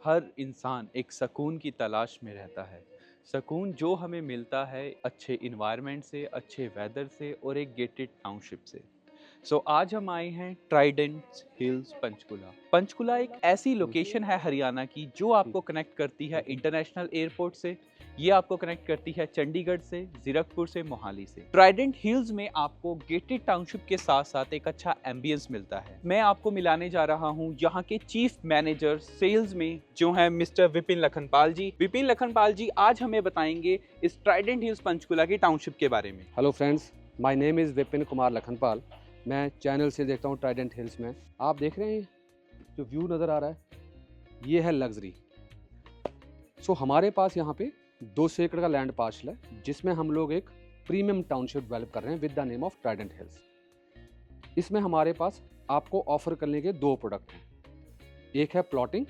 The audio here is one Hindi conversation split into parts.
हर इंसान एक सुकून की तलाश में रहता है। सुकून जो हमें मिलता है अच्छे इन्वायरमेंट से, अच्छे वेदर से और एक गेटेड टाउनशिप से। आज हम आए हैं ट्राइडेंट हिल्स पंचकुला। पंचकुला एक ऐसी लोकेशन है हरियाणा की जो आपको कनेक्ट करती है इंटरनेशनल एयरपोर्ट से। ये आपको कनेक्ट करती है चंडीगढ़ से, जीरकपुर से, मोहाली से। ट्राइडेंट हिल्स में आपको गेटेड टाउनशिप के साथ साथ एक अच्छा एम्बियंस मिलता है। मैं आपको मिलाने जा रहा हूँ यहाँ के चीफ मैनेजर सेल्स में जो है मिस्टर विपिन लखनपाल जी। विपिन लखनपाल जी आज हमें बताएंगे इस ट्राइडेंट हिल्स पंचकुला की टाउनशिप के बारे में। Hello friends, my name is Vipin Kumar Lakhanpal. मैं चैनल से देखता हूँ ट्राइडेंट हिल्स में। आप देख रहे हैं जो व्यू नज़र आ रहा है, ये है लग्जरी। हमारे पास यहाँ पे 200 एकड़ का लैंड पार्सल है जिसमें हम लोग एक प्रीमियम टाउनशिप डेवलप कर रहे हैं with the name of Trident hills. इसमें हमारे पास आपको ऑफर करने के दो प्रोडक्ट हैं, एक है प्लॉटिंग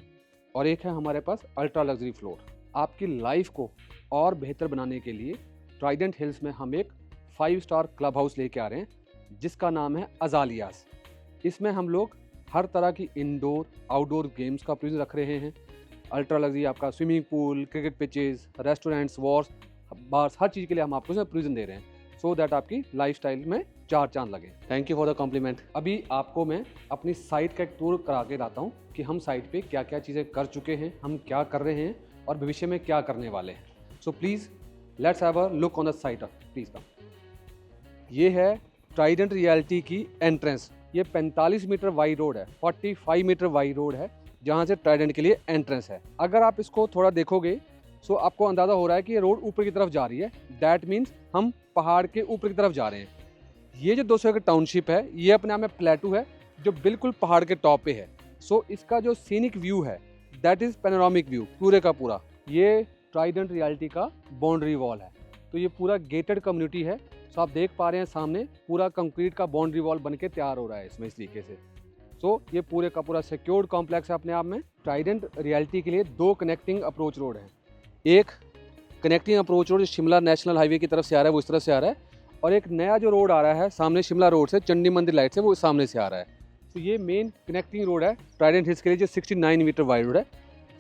और एक है हमारे पास अल्ट्रा लग्जरी फ्लोर। आपकी लाइफ को और बेहतर बनाने के लिए ट्राइडेंट हिल्स में हम एक 5 स्टार क्लब हाउस लेके आ रहे हैं जिसका नाम है अजालियास। इसमें हम लोग हर तरह की इंडोर आउटडोर गेम्स का प्रोविजन रख रहे हैं। अल्ट्रा लग्जरी आपका swimming pool, cricket pitches, restaurants, वॉर्स, बार्स, हर चीज़ के लिए हम आपको इसमें प्रोविजन दे रहे हैं सो दैट आपकी लाइफस्टाइल में चार चांद लगे। Thank you for the compliment. अभी आपको मैं अपनी साइट का एक टूर करा के लाता हूँ कि हम साइट पे क्या क्या चीज़ें कर चुके हैं, हम क्या कर रहे हैं और भविष्य में क्या करने वाले हैं। So please let's have a look on the site. Please कम। ये है ट्राइडेंट रियलिटी की एंट्रेंस। ये 45 मीटर वाइड रोड है, 45 मीटर वाइड रोड है जहाँ से ट्राइडेंट के लिए एंट्रेंस है। अगर आप इसको थोड़ा देखोगे सो आपको अंदाज़ा हो रहा है कि ये रोड ऊपर की तरफ जा रही है। दैट मीन्स हम पहाड़ के ऊपर की तरफ जा रहे हैं। ये जो 200 एकड़ टाउनशिप है ये अपने आप में प्लेटू है जो बिल्कुल पहाड़ के टॉप पे है। इसका जो सीनिक व्यू है दैट इज़ पैनोरामिक व्यू पूरे का पूरा। ये ट्राइडेंट रियलिटी का बाउंड्री वॉल है। तो ये पूरा गेटेड कम्युनिटी है। आप देख पा रहे हैं सामने पूरा कंक्रीट का बाउंड्री वॉल बन के तैयार हो रहा है इसमें इस तरीके से। ये पूरे का पूरा सिक्योर्ड कॉम्प्लेक्स है अपने आप में। ट्राइडेंट रियलिटी के लिए दो कनेक्टिंग अप्रोच रोड हैं। एक connecting approach road Shimla national highway की तरफ से आ रहा है, वो इस तरफ से आ रहा है, और एक नया जो रोड आ रहा है सामने शिमला रोड से चंडी मंदिर लाइट से, वो सामने से आ रहा है। ये मेन कनेक्टिंग रोड है ट्राइडेंट हिल्स के लिए जो 69 मीटर वाइड रोड है।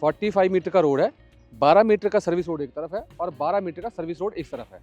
45 मीटर का रोड है, 12 मीटर का सर्विस रोड एक तरफ है और 12 मीटर का सर्विस रोड एक तरफ है।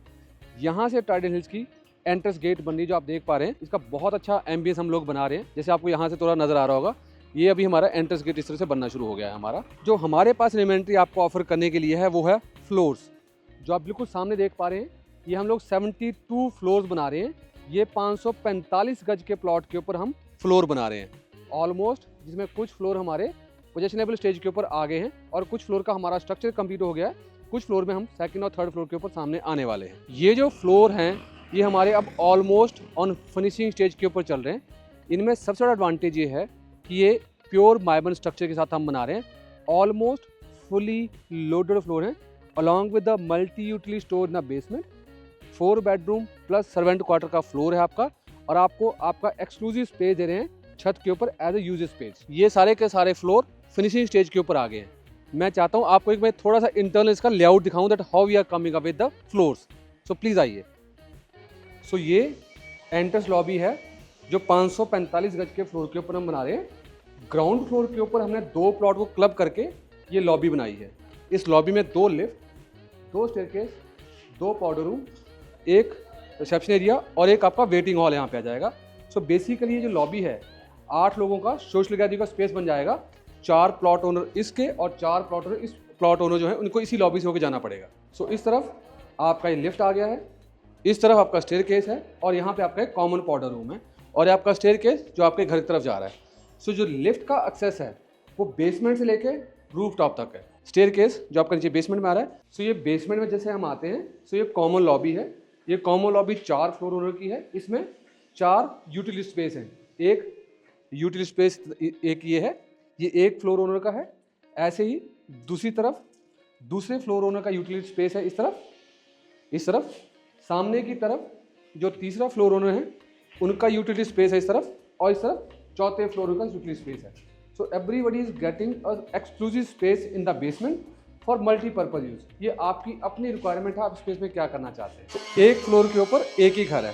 यहाँ से ट्राइडेंट हिल्स की एंट्रेंस गेट बन रही है जो आप देख पा रहे हैं। इसका बहुत अच्छा एम्बियंस हम लोग बना रहे हैं, जैसे आपको यहाँ से थोड़ा नजर आ रहा होगा। ये अभी हमारा एंट्रेंस गेट इस तरह से बनना शुरू हो गया है हमारा। जो हमारे पास इन्वेंट्री आपको ऑफर करने के लिए है वो है फ्लोर्स। जो आप बिल्कुल सामने देख पा रहे हैं ये हम लोग 72 फ्लोर्स बना रहे हैं। ये 545 गज के प्लॉट के ऊपर हम फ्लोर बना रहे हैं ऑलमोस्ट, जिसमें कुछ फ्लोर हमारे पोजेशनेबल स्टेज के ऊपर आ गए हैं और कुछ फ्लोर का हमारा स्ट्रक्चर कंप्लीट हो गया है। कुछ फ्लोर में हम सेकंड और थर्ड फ्लोर के ऊपर सामने आने वाले हैं। ये जो फ्लोर हैं ये हमारे अब ऑलमोस्ट ऑन फिनिशिंग स्टेज के ऊपर चल रहे हैं। इनमें सबसे बड़ा एडवांटेज ये है कि ये प्योर मार्बल स्ट्रक्चर के साथ हम बना रहे हैं। ऑलमोस्ट फुली लोडेड फ्लोर है along with the multi utility store in the basement. 4 bedroom plus servant quarter का फ्लोर है आपका, और आपको आपका एक्सक्लूसिव स्पेस दे रहे हैं छत के ऊपर एज ए यूजेज स्पेस। ये सारे के सारे फ्लोर फिनिशिंग स्टेज के ऊपर आ गए हैं। मैं चाहता हूँ आपको एक मैं थोड़ा सा इंटरनल इसका लेआउट दिखाऊं that how we are coming up with the floors. Please आइए। ये एंट्रेंस लॉबी है जो 545 गज के फ्लोर के ऊपर हम बना रहे हैं। ग्राउंड फ्लोर के ऊपर हमने दो प्लॉट को क्लब करके ये लॉबी बनाई है। इस लॉबी में 2 लिफ्ट, 2 स्टेयरकेस, 2 पाउडर रूम, एक रिसेप्शन एरिया और एक आपका वेटिंग हॉल यहाँ पे आ जाएगा। बेसिकली ये जो लॉबी है 8 लोगों का सोशल गैदरिंग का स्पेस बन जाएगा। 4 प्लॉट ओनर इसके और 4 प्लॉट ओनर इस प्लॉट ओनर जो है उनको इसी लॉबी से होकर जाना पड़ेगा। इस तरफ आपका ये लिफ्ट आ गया है, इस तरफ आपका स्टेयरकेस है और यहाँ पे आपका एक कॉमन पाउडर रूम है और आपका स्टेयरकेस जो आपके घर की तरफ जा रहा है। जो लिफ्ट का एक्सेस है वो बेसमेंट से लेके रूफ टॉप तक है। स्टेयरकेस जो आपका नीचे बेसमेंट में आ रहा है। ये बेसमेंट में जैसे हम आते हैं ये कॉमन लॉबी है। ये कॉमन लॉबी 4 फ्लोर ओनर की है। इसमें 4 यूटिलिटी स्पेस हैं। एक यूटिलिटी स्पेस एक ये है, ये एक फ्लोर ओनर का है। ऐसे ही दूसरी तरफ दूसरे फ्लोर ओनर का यूटिलिटी स्पेस है इस तरफ। सामने की तरफ जो तीसरा फ्लोर ओनर है उनका यूटिलिटी स्पेस है इस तरफ, और इस तरफ चौथे फ्लोर का यूटिलिटी स्पेस है। Everybody is getting a exclusive space in the basement for multipurpose use. ये आपकी अपनी रिक्वायरमेंट है, आप स्पेस में क्या करना चाहते हैं। एक फ्लोर के ऊपर एक ही घर है।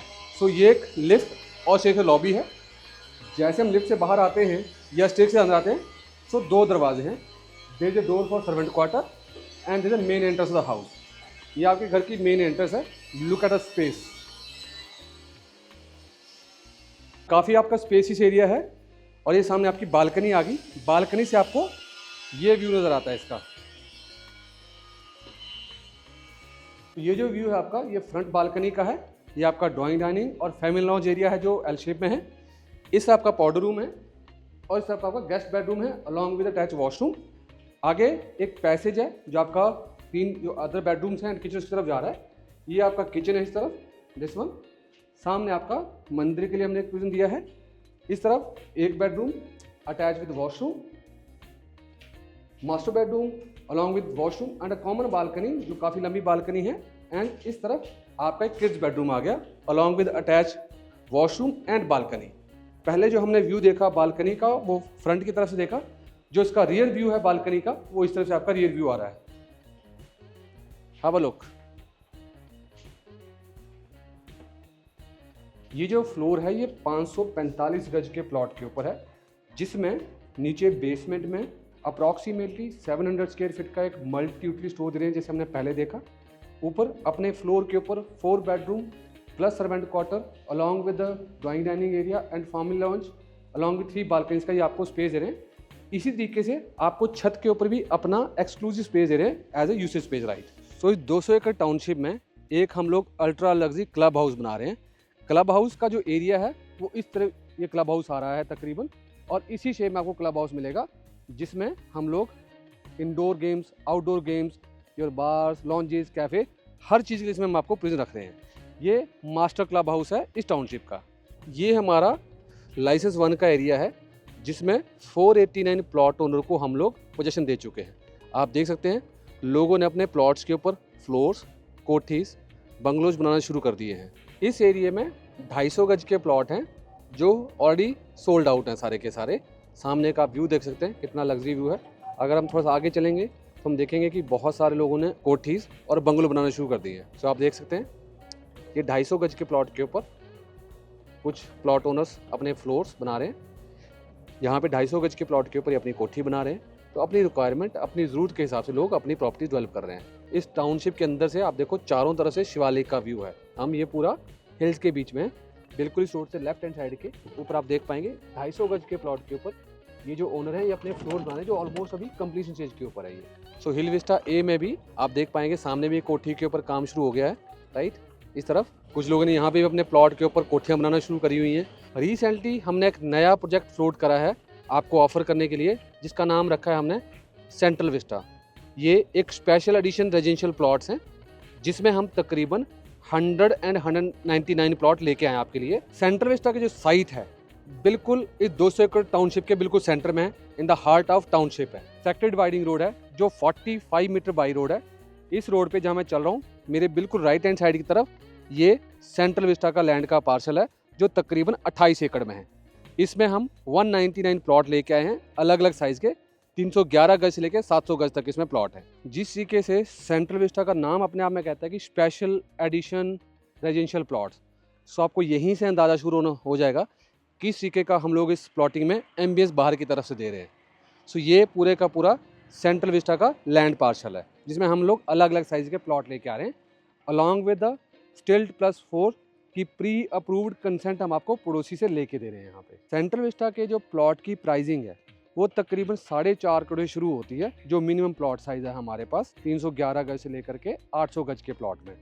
ये एक लिफ्ट और एक लॉबी है। जैसे हम लिफ्ट से बाहर आते हैं या स्टेज से अंदर आते हैं 2 दरवाजे हैं। There is a door for servant quarter and there is a main entrance of the house. ये आपके घर की मेन एंट्रेंस है। लुक एट द स्पेस, काफ़ी आपका स्पेसियस एरिया है। और ये सामने आपकी बालकनी आ गई। बालकनी से आपको ये व्यू नज़र आता है इसका। ये जो व्यू है आपका, ये फ्रंट बालकनी का है। ये आपका ड्राइंग डाइनिंग और फैमिली लॉन्ज एरिया है जो एल शेप में है। इस आपका पाउडर रूम है और इस आपका गेस्ट बेडरूम है अलॉन्ग विद अटैच वॉशरूम। आगे एक पैसेज है जो आपका 3 जो अदर बेडरूम्स हैं किचन की तरफ जा रहा है। ये आपका किचन है इस तरफ, दिस वन। सामने आपका मंदिर के लिए हमने एक प्रोविजन दिया है। इस तरफ एक bedroom attach with washroom, master bedroom along with washroom and a common balcony जो काफ़ी लंबी बालकनी है। एंड इस तरफ आपका एक किड्स बेडरूम आ गया along with attach washroom and balcony. पहले जो हमने व्यू देखा बालकनी का वो फ्रंट की तरफ से देखा। जो इसका रियर व्यू है बालकनी का वो इस तरह से आपका रियर व्यू आ रहा है। Have a look. ये जो फ्लोर है ये 545 गज के प्लॉट के ऊपर है, जिसमें नीचे बेसमेंट में अप्रॉक्सीमेटली 700 स्क्वायर फीट का एक मल्टी यूटिलिटी स्टोर दे रहे हैं जैसे हमने पहले देखा। ऊपर अपने फ्लोर के ऊपर 4 bedroom plus servant quarter along with the drawing dining area and family lounge along with 3 balconies का ये आपको स्पेस दे रहे हैं। इसी तरीके से आपको छत के ऊपर भी अपना एक्सक्लूसिव स्पेस दे रहे हैं as a usage space, right. So इस 200 एकड़ टाउनशिप में एक हम लोग अल्ट्रा लग्जरी क्लब हाउस बना रहे हैं। क्लब हाउस का जो एरिया है वो इस तरह ये क्लब हाउस आ रहा है तकरीबन, और इसी शेप में आपको क्लब हाउस मिलेगा जिसमें हम लोग indoor games, outdoor games, your bars, lounges, cafe, हर चीज़ के लिए इसमें हम आपको प्रेजेंट रख रहे हैं। ये मास्टर क्लब हाउस है इस टाउनशिप का। ये हमारा लाइसेंस 1 का एरिया है जिसमें 489 प्लॉट ओनर को हम लोग पोजीशन दे चुके हैं। आप देख सकते हैं लोगों ने अपने प्लॉट्स के ऊपर फ्लोर्स, कोठीज, बंगलोज बनाना शुरू कर दिए हैं। इस एरिया में 250 गज के प्लॉट हैं जो ऑलरेडी सोल्ड आउट हैं सारे के सारे। सामने का व्यू देख सकते हैं कितना लग्जरी व्यू है। अगर हम थोड़ा सा आगे चलेंगे तो हम देखेंगे कि बहुत सारे लोगों ने कोठीज और बंगलो बनाना शुरू कर दिए हैं। तो आप देख सकते हैं ये 250 गज के प्लॉट के ऊपर कुछ प्लॉट ओनर्स अपने फ्लोर्स बना रहे हैं। यहाँ पे 250 गज के प्लॉट के ऊपर ये अपनी कोठी बना रहे हैं। तो अपनी रिक्वायरमेंट, अपनी ज़रूरत के हिसाब से लोग अपनी प्रॉपर्टी डेवलप कर रहे हैं। इस टाउनशिप के अंदर से आप देखो चारों तरफ से शिवालिक का व्यू है। हम ये पूरा हिल्स के बीच में बिल्कुल इस रोड से लेफ्ट हैंड साइड के ऊपर आप देख पाएंगे 250 गज के प्लॉट के ऊपर ये जो ओनर है ये अपने फ्लोर बना रहे हैं जो ऑलमोस्ट अभी कंप्लीशन स्टेज के ऊपर है ये। सो हिल विस्टा ए में भी आप देख पाएंगे सामने भी कोठी के ऊपर काम शुरू हो गया है, राइट। इस तरफ कुछ लोगों ने यहाँ पे भी अपने प्लॉट के ऊपर कोठियाँ बनाना शुरू करी हुई हैं। रिसेंटली हमने एक नया प्रोजेक्ट फ्लोट करा है आपको ऑफर करने के लिए जिसका नाम रखा है हमने सेंट्रल विस्टा। ये एक स्पेशल एडिशन रेजिडेंशियल प्लॉट्स हैं जिसमें हम तकरीबन 100 एंड 199 प्लॉट लेके आए आपके लिए। सेंट्रल विस्टा की जो साइट है बिल्कुल इस 200 एकड़ टाउनशिप के बिल्कुल सेंटर में है, in the heart of township है। सेक्टर डिवाइडिंग रोड है जो 45 मीटर बाई रोड है। इस रोड पे जहाँ मैं चल रहा हूँ मेरे बिल्कुल राइट हैंड साइड की तरफ ये सेंट्रल विस्टा का लैंड का पार्सल है जो तकरीबन 28 एकड़ में है। इसमें हम 199 प्लॉट लेके आए हैं अलग अलग साइज़ के। 311 गज से लेकर 700 गज तक इसमें प्लॉट है। जिस तरीके से सेंट्रल विस्टा का नाम अपने आप में कहता है कि स्पेशल एडिशन रेजिडेंशियल प्लॉट्स, सो आपको यहीं से अंदाज़ा शुरू हो जाएगा किस तरीके का हम लोग इस प्लॉटिंग में एम्बियंस बाहर की तरफ से दे रहे हैं। सो ये पूरे का पूरा सेंट्रल विस्टा का लैंड पार्सल है जिसमें हम लोग अलग अलग साइज़ के प्लॉट लेके आ रहे हैं अलॉन्ग विद द स्टिल्ट +4 की प्री अप्रूव्ड कंसेंट हम आपको पड़ोसी से लेके दे रहे हैं। यहाँ पे सेंट्रल विस्टा के जो प्लॉट की प्राइसिंग है वो तकरीबन 4.5 करोड़ से शुरू होती है जो मिनिमम प्लॉट साइज़ है हमारे पास 311 गज से लेकर के 800 गज के प्लॉट में।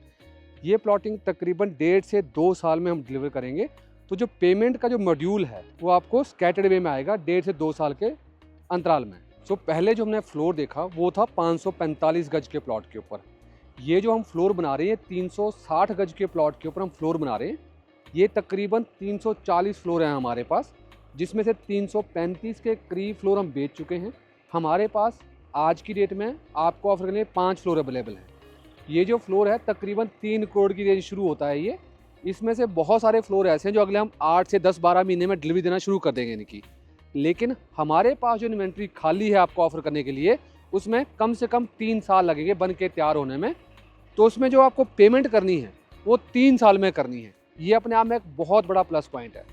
ये प्लॉटिंग तकरीबन 1.5 से 2 साल में हम डिलीवर करेंगे। तो जो पेमेंट का जो मॉड्यूल है वो आपको स्कैटर्ड वे में आएगा 1.5 से 2 साल के अंतराल में। सो पहले जो हमने फ्लोर देखा वो था 545 गज के प्लॉट के ऊपर। ये जो हम फ्लोर बना रहे हैं 360 गज के प्लॉट के ऊपर हम फ्लोर बना रहे हैं। ये तकरीबन 340 फ्लोर हैं हमारे पास जिसमें से 335 के करीब फ्लोर हम बेच चुके हैं। हमारे पास आज की डेट में आपको ऑफर करने के लिए 5 फ्लोर अवेलेबल हैं। ये जो फ्लोर है तकरीबन 3 करोड़ की रेंज शुरू होता है ये। इसमें से बहुत सारे फ्लोर ऐसे हैं जो अगले हम 8 से 10-12 महीने में डिलीवरी देना शुरू कर देंगे इनकी। लेकिन हमारे पास जो इन्वेंट्री खाली है आपको ऑफर करने के लिए उसमें कम से कम 3 साल लगेंगे बन के तैयार होने में। तो उसमें जो आपको पेमेंट करनी है वो 3 साल में करनी है। ये अपने आप में एक बहुत बड़ा प्लस पॉइंट है।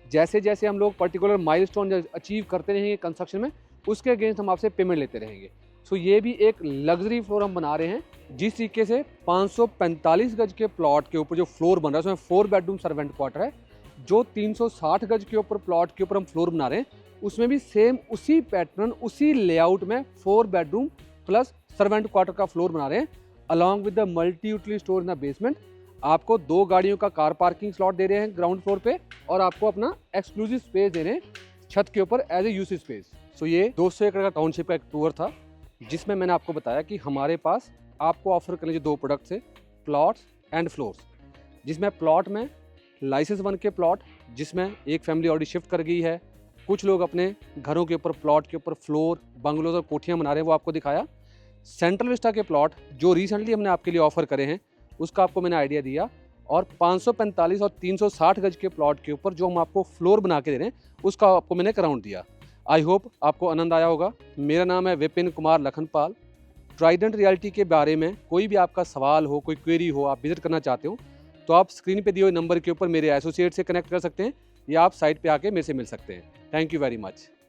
जैसे जैसे हम लोग पर्टिकुलर माइलस्टोन अचीव करते रहेंगे कंस्ट्रक्शन में उसके अगेंस्ट हम आपसे पेमेंट लेते रहेंगे। सो ये भी एक लग्जरी फ्लोर हम बना रहे हैं। जिस तरीके से 545 गज के प्लॉट के ऊपर जो फ्लोर बन रहा है उसमें 4 बेडरूम सर्वेंट क्वार्टर है, जो 360 गज के ऊपर प्लॉट के ऊपर हम फ्लोर बना रहे हैं उसमें भी सेम उसी पैटर्न उसी लेआउट में 4 बेडरूम प्लस सर्वेंट क्वार्टर का फ्लोर बना रहे हैं, along with the multi utility store in the basement. आपको 2 गाड़ियों का कार पार्किंग स्लॉट दे रहे हैं ग्राउंड फ्लोर पे, और आपको अपना एक्सक्लूसिव स्पेस दे रहे हैं छत के ऊपर एज ए यूसेज स्पेस। सो ये 200 एकड़ का टाउनशिप का एक टूर था, जिसमें मैंने आपको बताया कि हमारे पास आपको ऑफर करने जो 2 प्रोडक्ट्स है, प्लॉट्स एंड फ्लोर्स। जिसमें प्लॉट में लाइसेंस 1 के प्लॉट, जिसमें एक फैमिली ऑलरेडी शिफ्ट कर गई है, कुछ लोग अपने घरों के ऊपर प्लॉट के ऊपर फ्लोर बंगलोज और कोठियाँ बना रहे हैं, वो आपको दिखाया। सेंट्रल विस्टा के प्लॉट जो रिसेंटली हमने आपके लिए ऑफर करे हैं उसका आपको मैंने आइडिया दिया, और 545 और 360 गज के प्लॉट के ऊपर जो हम आपको फ्लोर बना के दे रहे हैं उसका आपको मैंने अराउंड दिया। आई होप आपको आनंद आया होगा। मेरा नाम है विपिन कुमार लखनपाल। ट्राइडेंट रियल्टी के बारे में कोई भी आपका सवाल हो, कोई क्वेरी हो, आप विजिट करना चाहते हो तो आप स्क्रीन पे दिए हुए नंबर के ऊपर मेरे एसोसिएट से कनेक्ट कर सकते हैं, या आप साइट पे आके मेरे से मिल सकते हैं। Thank you very much.